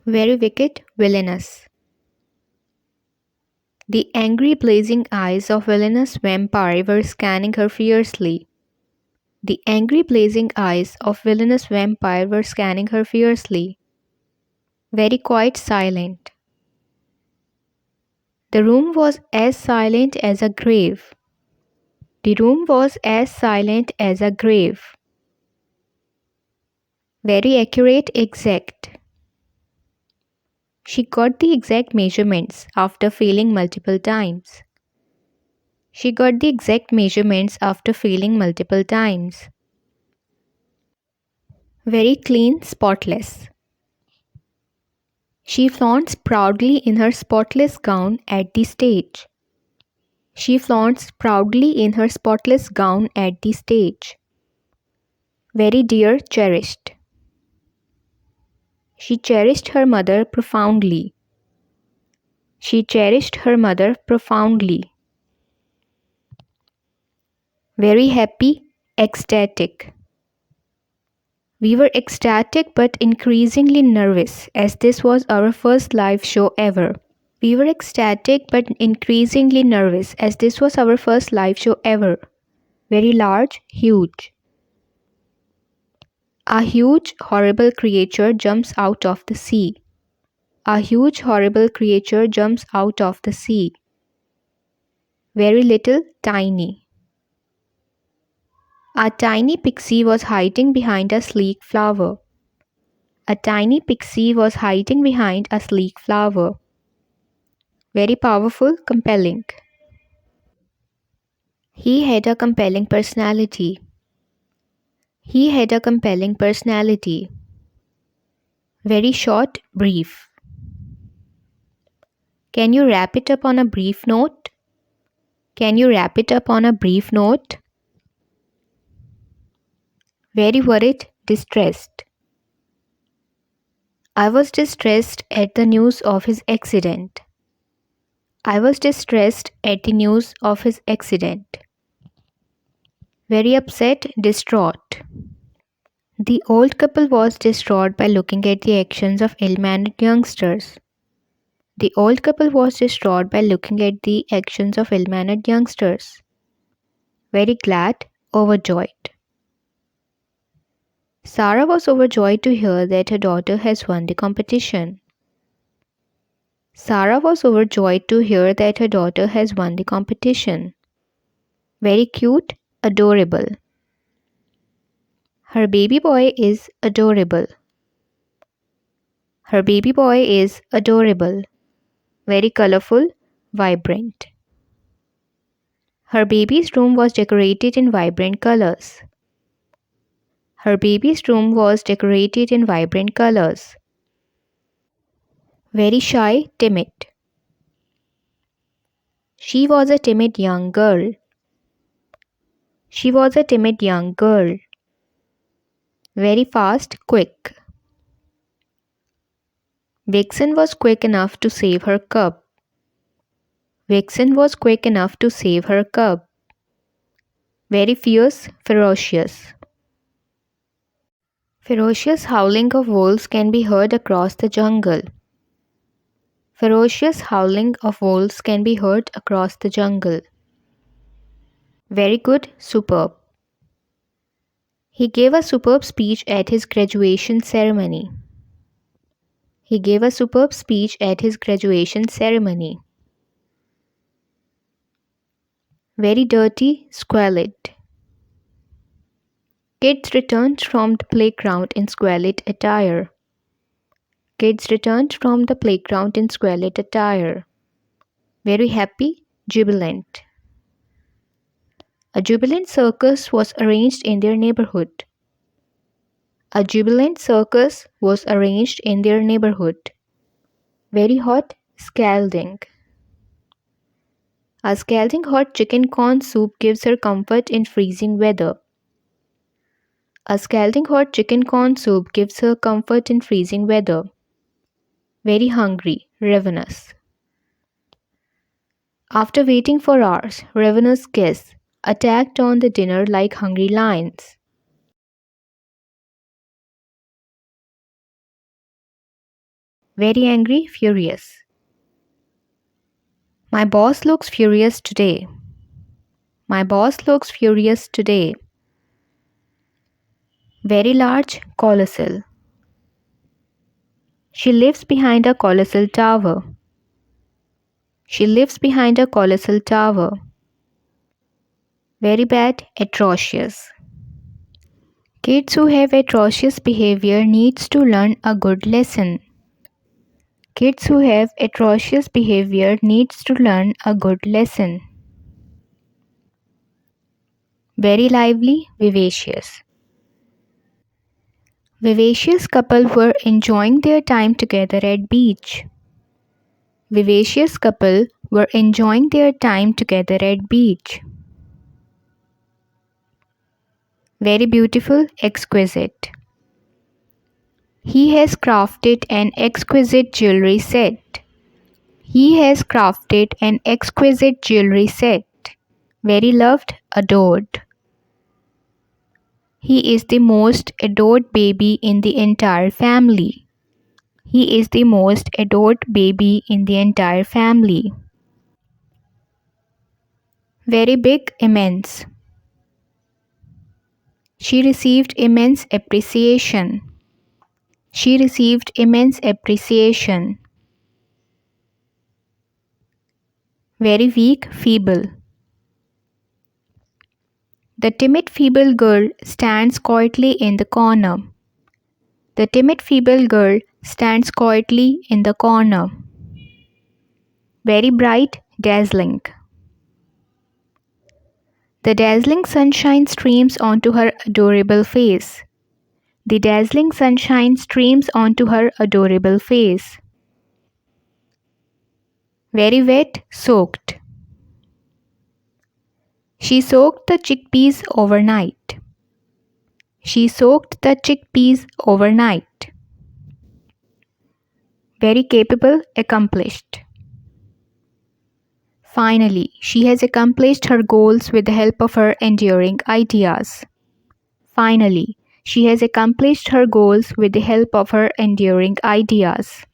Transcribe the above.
Very wicked, villainous. The angry blazing eyes of villainous vampire were scanning her fiercely. The angry blazing eyes of villainous vampire were scanning her fiercely. Very quiet, silent. The room was as silent as a grave. The room was as silent as a grave. Very accurate, exact. She got the exact measurements after failing multiple times. She got the exact measurements after failing multiple times. Very clean, spotless. She flaunts proudly in her spotless gown at the stage. She flaunts proudly in her spotless gown at the stage. Very dear, cherished. She cherished her mother profoundly. She cherished her mother profoundly. Very happy, ecstatic. We were ecstatic but increasingly nervous as this was our first live show ever. We were ecstatic but increasingly nervous as this was our first live show ever. Very large, huge. A huge, horrible creature jumps out of the sea. A huge, horrible creature jumps out of the sea. Very little, tiny. A tiny pixie was hiding behind a sleek flower. A tiny pixie was hiding behind a sleek flower. Very powerful, compelling. He had a compelling personality. He had a compelling personality. Very short, brief. Can you wrap it up on a brief note? Can you wrap it up on a brief note? Very worried, distressed. I was distressed at the news of his accident. I was distressed at the news of his accident. Very upset, distraught. The old couple was distraught by looking at the actions of ill-mannered youngsters. The old couple was distraught by looking at the actions of ill-mannered youngsters. Very glad, overjoyed. Sarah was overjoyed to hear that her daughter has won the competition. Sarah was overjoyed to hear that her daughter has won the competition. Very cute, adorable. Her baby boy is adorable. Her baby boy is adorable. Very colorful, vibrant. Her baby's room was decorated in vibrant colors. Her baby's room was decorated in vibrant colors. Very shy, timid. She was a timid young girl. She was a timid young girl. Very fast, quick. Vixen was quick enough to save her cub. Vixen was quick enough to save her cub. Very fierce, ferocious. Ferocious howling of wolves can be heard across the jungle. Ferocious howling of wolves can be heard across the jungle. Very good, superb. He gave a superb speech at his graduation ceremony. He gave a superb speech at his graduation ceremony. Very dirty, squalid. Kids returned from the playground in squalid attire. Kids returned from the playground in squalid attire. Very happy, jubilant. A jubilant circus was arranged in their neighborhood. A jubilant circus was arranged in their neighborhood. Very hot, scalding. A scalding hot chicken corn soup gives her comfort in freezing weather. A scalding hot chicken corn soup gives her comfort in freezing weather. Very hungry, ravenous. After waiting for hours, ravenous guests attacked on the dinner like hungry lions. Very angry, furious. My boss looks furious today. My boss looks furious today. Very large, colossal. She lives behind a colossal tower. She lives behind a colossal tower. Very bad, atrocious. Kids who have atrocious behavior needs to learn a good lesson. Kids who have atrocious behavior needs to learn a good lesson. Very lively, vivacious. Vivacious couple were enjoying their time together at beach. Vivacious couple were enjoying their time together at beach. Very beautiful, exquisite. He has crafted an exquisite jewelry set. He has crafted an exquisite jewelry set. Very loved, adored. He is the most adored baby in the entire family. He is the most adored baby in the entire family. Very big, immense. She received immense appreciation. She received immense appreciation. Very weak, feeble. The timid feeble girl stands quietly in the corner. The timid feeble girl stands quietly in the corner. Very bright, dazzling. The dazzling sunshine streams onto her adorable face. The dazzling sunshine streams onto her adorable face. Very wet, soaked. She soaked the chickpeas overnight. She soaked the chickpeas overnight. Very capable, accomplished. Finally, she has accomplished her goals with the help of her enduring ideas. Finally, she has accomplished her goals with the help of her enduring ideas.